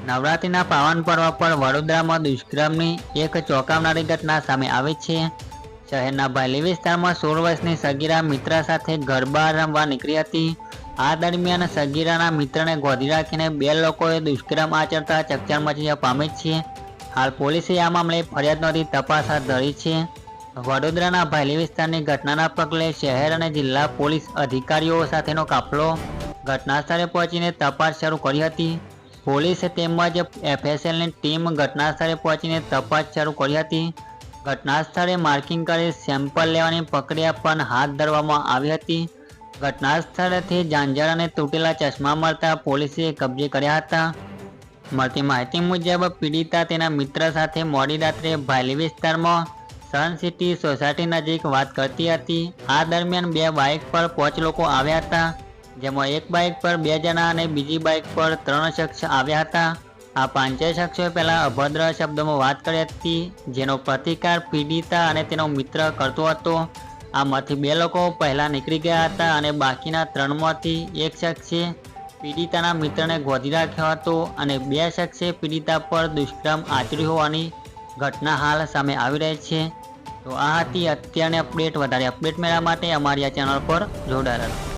નવરાત્રિના પાવન પર્વ પર વડોદરામાં દુષ્કર્મની એક ચોંકાવનારી ઘટના સામે આવી છે। શહેરના ભાયલી વિસ્તારમાં 16 વર્ષની સગીરા મિત્ર સાથે ગરબા રમવા નીકળી હતી। આ દરમિયાન સગીરાના મિત્રને ગોધી રાખીને બે લોકોએ દુષ્કર્મ આચરતા ચકચાર મચી પામી છે। હાલ પોલીસે આ મામલે ફરિયાદ નોંધી તપાસ હાથ ધરી છે। વડોદરાના ભાયલી વિસ્તારની ઘટનાના પગલે શહેર અને જિલ્લા પોલીસ અધિકારીઓ સાથેનો કાફલો ઘટના સ્થળે પહોંચીને તપાસ શરૂ કરી હતી। પોલીસ તેમજ એફએસએલની ટીમ ઘટના સ્થળે પહોંચીને તપાસ શરૂ કરી હતી। ઘટના સ્થળે માર્કિંગ કરી સેમ્પલ લેવાની પ્રક્રિયા પણ હાથ ધરવામાં આવી હતી। ઘટના સ્થળેથી ઝાંઝર અને તૂટેલા ચશ્મા મળતા પોલીસે કબજે કર્યા હતા। મળતી માહિતી મુજબ પીડિતા તેના મિત્ર સાથે મોડી રાત્રે ભાયલી વિસ્તારમાં સન સિટી સોસાયટી નજીક વાત કરતી હતી। આ દરમિયાન બે બાઇક પર 5 લોકો આવ્યા હતા, જેમાં એક બાઇક પર 2 જણા અને બીજી બાઇક પર 3 શખ્સ આવ્યા હતા। આ 5 શખ્સોએ પહેલા અભદ્ર શબ્દોમાં વાત કરી હતી, જેનો પ્રતિકાર પીડિતા અને તેનો મિત્ર કરતો હતો। આમાંથી 2 લોકો પહેલા નીકળી ગયા હતા અને બાકીના 3માંથી એક શખ્સે પીડિતાના મિત્રને ગોધી રાખ્યો હતો અને 2 શખ્સે પીડિતા પર દુષ્કર્મ આચર્યું હોવાની ઘટના હાલ સામે આવી રહી છે। તો આ હતી અત્યારની અપડેટ। વધારે અપડેટ મેળવવા માટે અમારી આ ચેનલ પર જોડાયેલા રહો।